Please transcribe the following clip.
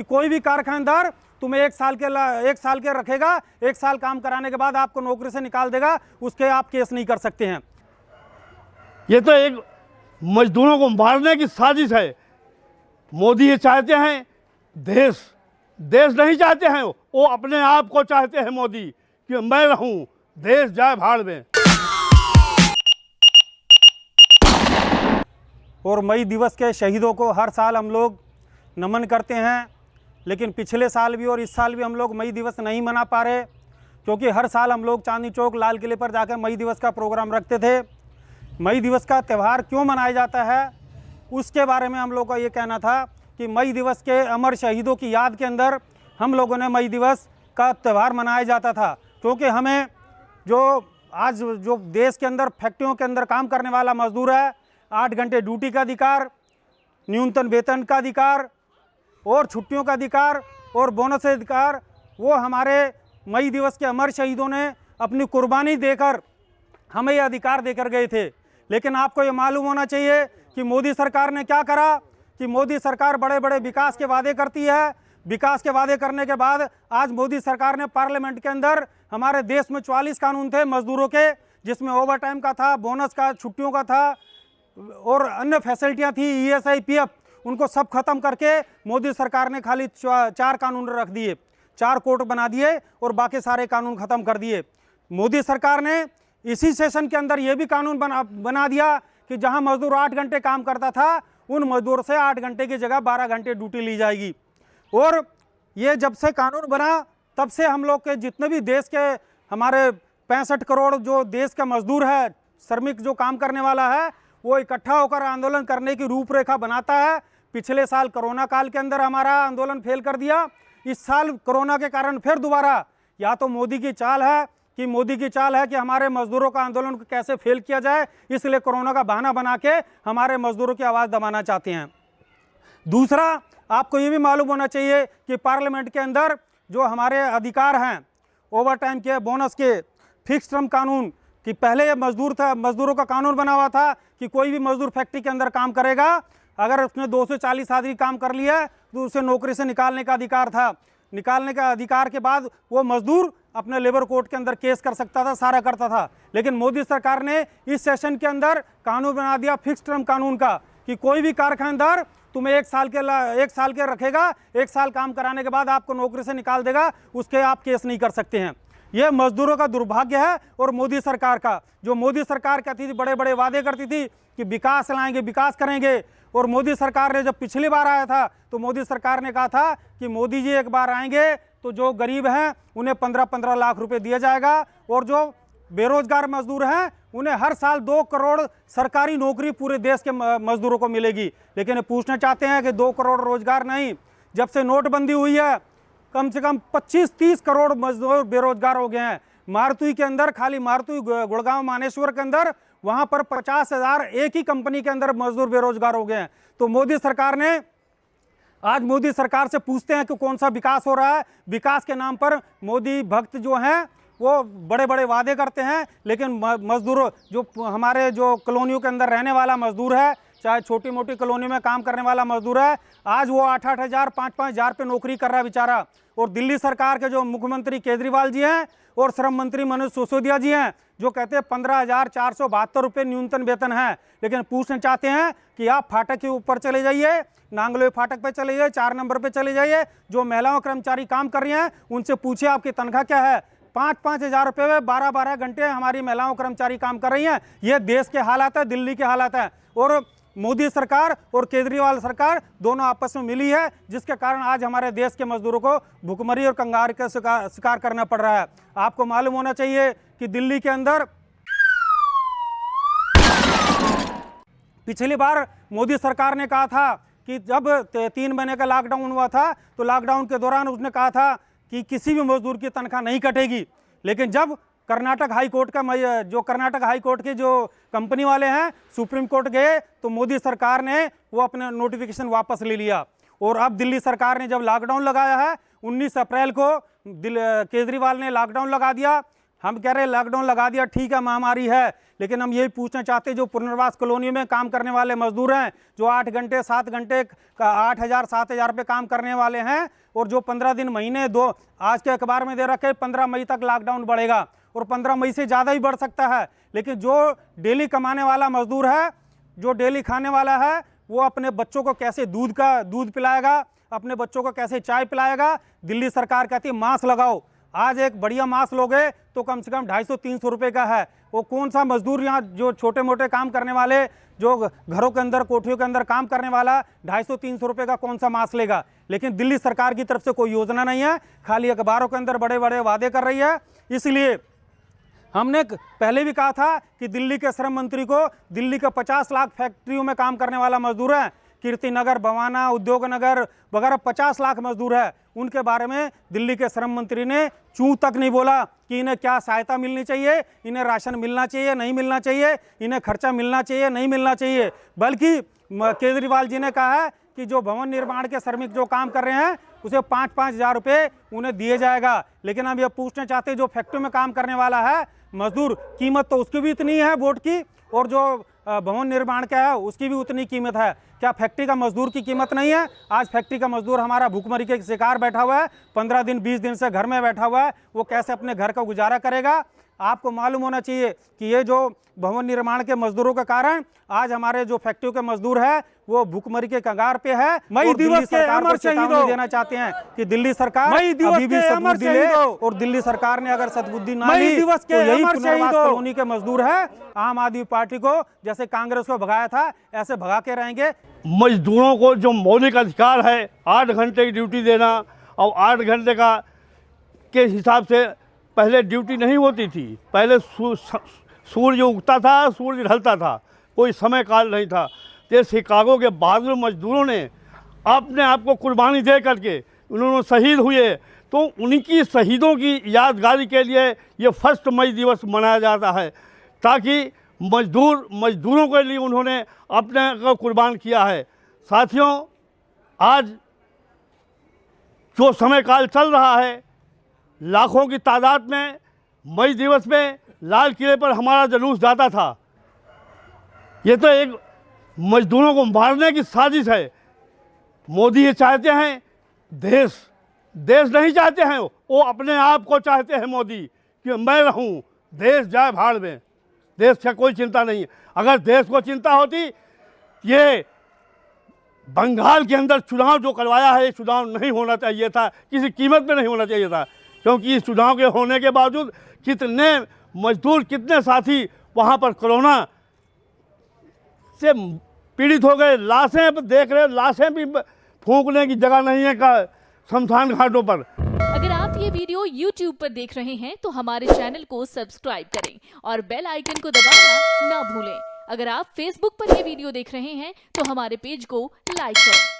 कोई भी कारखानेदार तुम्हें एक साल के रखेगा, 1 साल काम कराने के बाद आपको नौकरी से निकाल देगा, उसके आप केस नहीं कर सकते हैं। ये तो एक मजदूरों को मारने की साजिश है। मोदी ये चाहते हैं देश नहीं चाहते हैं, वो अपने आप को चाहते हैं मोदी कि मैं रहूं, देश जाए भाड़ में। और मई दिवस के शहीदों को हर साल हम लोग नमन करते हैं, लेकिन पिछले साल भी और इस साल भी हम लोग मई दिवस नहीं मना पा रहे, क्योंकि हर साल हम लोग चांदनी चौक लाल किले पर जाकर मई दिवस का प्रोग्राम रखते थे। मई दिवस का त्यौहार क्यों मनाया जाता है, उसके बारे में हम लोग का ये कहना था कि मई दिवस के अमर शहीदों की याद के अंदर हम लोगों ने मई दिवस का त्यौहार मनाया जाता था। क्योंकि हमें जो देश के अंदर फैक्ट्रियों के अंदर काम करने वाला मजदूर है, 8 घंटे ड्यूटी का अधिकार, न्यूनतम वेतन का अधिकार और छुट्टियों का अधिकार और बोनस का अधिकार, वो हमारे मई दिवस के अमर शहीदों ने अपनी कुर्बानी देकर हमें ये अधिकार देकर गए थे। लेकिन आपको ये मालूम होना चाहिए कि मोदी सरकार ने क्या करा, कि मोदी सरकार बड़े बड़े विकास के वादे करती है। विकास के वादे करने के बाद आज मोदी सरकार ने पार्लियामेंट के अंदर हमारे देश में 44 कानून थे मजदूरों के, जिसमें ओवर टाइम का था, बोनस का, छुट्टियों का था और अन्य फैसिलिटियां थी, ESI PF, उनको सब खत्म करके मोदी सरकार ने खाली 4 कानून रख दिए, 4 कोर्ट बना दिए और बाकी सारे कानून खत्म कर दिए। मोदी सरकार ने इसी सेशन के अंदर ये भी कानून बना दिया कि जहां मजदूर 8 घंटे काम करता था, उन मजदूर से 8 घंटे की जगह 12 घंटे ड्यूटी ली जाएगी। और ये जब से कानून बना तब से हम लोग के जितने भी देश के हमारे 65 करोड़ जो देश का मजदूर है, श्रमिक जो काम करने वाला है, वो इकट्ठा होकर आंदोलन करने की रूपरेखा बनाता है। पिछले साल कोरोना काल के अंदर हमारा आंदोलन फेल कर दिया, इस साल कोरोना के कारण फिर दोबारा या तो मोदी की चाल है कि हमारे मजदूरों का आंदोलन को कैसे फेल किया जाए, इसलिए कोरोना का बहाना बना के हमारे मजदूरों की आवाज़ दबाना चाहते हैं। दूसरा, आपको ये भी मालूम होना चाहिए कि पार्लियामेंट के अंदर जो हमारे अधिकार हैं, ओवर टाइम के, बोनस के, फिक्स टर्म कानून, कि पहले ये मजदूरों का कानून बना हुआ था कि कोई भी मजदूर फैक्ट्री के अंदर काम करेगा, अगर उसने 240 आदमी काम कर लिया तो उसे नौकरी से निकालने का अधिकार था। निकालने का अधिकार के बाद वो मजदूर अपने लेबर कोर्ट के अंदर केस कर सकता था, सारा करता था। लेकिन मोदी सरकार ने इस सेशन के अंदर कानून बना दिया फिक्स टर्म कानून का, कि कोई भी कारखानेदार तुम्हें 1 साल के रखेगा, 1 साल काम कराने के बाद आपको नौकरी से निकाल देगा, उसके आप केस नहीं कर सकते हैं। यह मजदूरों का दुर्भाग्य है और मोदी सरकार का। जो मोदी सरकार कहती थी, बड़े बड़े वादे करती थी कि विकास लाएंगे, विकास करेंगे, और मोदी सरकार ने जब पिछली बार आया था तो मोदी सरकार ने कहा था कि मोदी जी एक बार आएंगे तो जो गरीब हैं उन्हें 15-15 लाख रुपए दिया जाएगा, और जो बेरोजगार मजदूर हैं उन्हें हर साल 2 करोड़ सरकारी नौकरी पूरे देश के मजदूरों को मिलेगी। लेकिन ये पूछना चाहते हैं कि 2 करोड़ रोजगार नहीं, जब से नोटबंदी हुई है कम से कम 25-30 करोड़ मजदूर बेरोजगार हो गए हैं। मारुति के अंदर, खाली मारुति गुड़गांव मानेश्वर के अंदर, वहां पर 50,000 एक ही कंपनी के अंदर मजदूर बेरोजगार हो गए हैं। तो मोदी सरकार से पूछते हैं कि कौन सा विकास हो रहा है। विकास के नाम पर मोदी भक्त जो हैं वो बड़े बड़े वादे करते हैं, लेकिन मजदूरों, जो हमारे जो कॉलोनियों के अंदर रहने वाला मजदूर है, चाहे छोटी मोटी कॉलोनी में काम करने वाला मजदूर है, आज वो 8-8 हज़ार 5-5 हज़ार पे नौकरी कर रहा है बेचारा। और दिल्ली सरकार के जो मुख्यमंत्री केजरीवाल जी हैं और श्रम मंत्री मनोज सिसोदिया जी हैं, जो कहते हैं 15,472 रुपये न्यूनतम वेतन है। लेकिन पूछना चाहते हैं कि आप फाटक के ऊपर चले जाइए, नांगलोई फाटक पे चले जाइए, 4 नंबर पे चले जाइए, जो महिलाओं कर्मचारी काम कर रही हैं उनसे पूछिए आपकी तनख्वाह क्या है। 5-5 हज़ार रुपये में 12-12 घंटे हमारी महिलाओं कर्मचारी काम कर रही हैं। ये देश के हालात है, दिल्ली के हालात है। और मोदी सरकार और केजरीवाल सरकार दोनों आपस में मिली है, जिसके कारण आज हमारे देश के मजदूरों को भुखमरी और कंगाल का शिकार करना पड़ रहा है। आपको मालूम होना चाहिए कि दिल्ली के अंदर पिछली बार मोदी सरकार ने कहा था कि जब 3 महीने का लॉकडाउन हुआ था तो लॉकडाउन के दौरान उसने कहा था कि किसी भी मजदूर की तनख्वाह नहीं कटेगी। लेकिन जब कर्नाटक हाई कोर्ट के जो कंपनी वाले हैं सुप्रीम कोर्ट गए तो मोदी सरकार ने वो अपना नोटिफिकेशन वापस ले लिया। और अब दिल्ली सरकार ने जब लॉकडाउन लगाया है, 19 अप्रैल को केजरीवाल ने लॉकडाउन लगा दिया हम कह रहे हैं लॉकडाउन लगा दिया, ठीक है महामारी है, लेकिन हम यही पूछना चाहते हैं जो पुनर्वास कॉलोनियों में काम करने वाले मजदूर हैं, जो 8 घंटे 7 घंटे का 8,000 7,000 पे काम करने वाले हैं, और जो 15 दिन महीने दो आज के अखबार में दे रखे 15 मई तक लॉकडाउन बढ़ेगा और 15 मई से ज़्यादा ही बढ़ सकता है। लेकिन जो डेली कमाने वाला मजदूर है, जो डेली खाने वाला है, वो अपने बच्चों को कैसे दूध पिलाएगा, अपने बच्चों को कैसे चाय पिलाएगा। दिल्ली सरकार कहती है मास्क लगाओ। आज एक बढ़िया मास्क लोगे तो कम से कम 250-300 रुपये का है। वो कौन सा मजदूर यहाँ जो छोटे मोटे काम करने वाले, जो घरों के अंदर कोठियों के अंदर काम करने वाला 250-300 रुपये का कौन सा मास्क लेगा। लेकिन दिल्ली सरकार की तरफ से कोई योजना नहीं है, खाली अखबारों के अंदर बड़े बड़े वादे कर रही है। इसलिए हमने पहले भी कहा था कि दिल्ली के श्रम मंत्री को दिल्ली के 50 लाख फैक्ट्रियों में काम करने वाला मजदूर है, कीर्ति नगर, बवाना, उद्योग नगर वगैरह 50 लाख मजदूर है, उनके बारे में दिल्ली के श्रम मंत्री ने चूं तक नहीं बोला कि इन्हें क्या सहायता मिलनी चाहिए, इन्हें राशन मिलना चाहिए नहीं मिलना चाहिए, इन्हें खर्चा मिलना चाहिए नहीं मिलना चाहिए। बल्कि केजरीवाल जी ने कहा है कि जो भवन निर्माण के श्रमिक जो काम कर रहे हैं उसे 5-5 हज़ार रुपये उन्हें दिए जाएगा। लेकिन हम ये पूछना चाहते हैं जो फैक्ट्री में काम करने वाला है मजदूर, कीमत तो उसकी भी इतनी है वोट की, और जो भवन निर्माण का है उसकी भी उतनी कीमत है। क्या फैक्ट्री का मजदूर की कीमत नहीं है? आज फैक्ट्री का मजदूर हमारा भूखमरी के शिकार बैठा हुआ है, 15 दिन 20 दिन से घर में बैठा हुआ है, वो कैसे अपने घर का गुजारा करेगा? आपको मालूम होना चाहिए कि ये जो भवन निर्माण के मजदूरों के कारण आज हमारे जो फैक्ट्रियों के मजदूर है वो भूखमरी के कगार पे है। मई दिवस के अमर शहीदों देना चाहते हैं कि दिल्ली सरकार अभी भी सद्बुद्धि ले, और दिल्ली सरकार ने अगर सद्बुद्धि ना ली तो यही पुनर्वास कॉलोनी के मजदूर है आम आदमी पार्टी को जैसे कांग्रेस को भगाया था ऐसे भगा के रहेंगे। मजदूरों को जो मौलिक अधिकार है 8 घंटे की ड्यूटी देना, और 8 घंटे का के हिसाब से पहले ड्यूटी नहीं होती थी, पहले सूर्य उगता था सूर्य ढलता था, कोई समय काल नहीं था। तो शिकागो के बहादुर मजदूरों ने अपने आप को कुर्बानी दे करके उन्होंने शहीद हुए, तो उनकी शहीदों की यादगारी के लिए ये 1 मई दिवस मनाया जाता है, ताकि मजदूरों के लिए उन्होंने अपने को कुर्बान किया है। साथियों, आज जो समय काल चल रहा है, लाखों की तादाद में मई दिवस में लाल किले पर हमारा जुलूस जाता था। ये तो एक मजदूरों को मारने की साजिश है। मोदी ये चाहते हैं देश नहीं चाहते हैं, वो अपने आप को चाहते हैं मोदी कि मैं रहूं, देश जाए भाड़ में, देश का कोई चिंता नहीं है। अगर देश को चिंता होती, ये बंगाल के अंदर चुनाव जो करवाया है, ये चुनाव नहीं होना चाहिए था, किसी कीमत पे नहीं होना चाहिए था, क्योंकि इस चुनाव के होने के बावजूद कितने मजदूर, कितने साथी वहाँ पर कोरोना से पीड़ित हो गए। लाशें देख रहे हो, लाशें भी फूंकने की जगह नहीं है का शमशान घाटों पर। अगर आप ये वीडियो YouTube पर देख रहे हैं तो हमारे चैनल को सब्सक्राइब करें और बेल आइकन को दबाना ना भूलें। अगर आप Facebook पर ये वीडियो देख रहे हैं तो हमारे पेज को लाइक करें।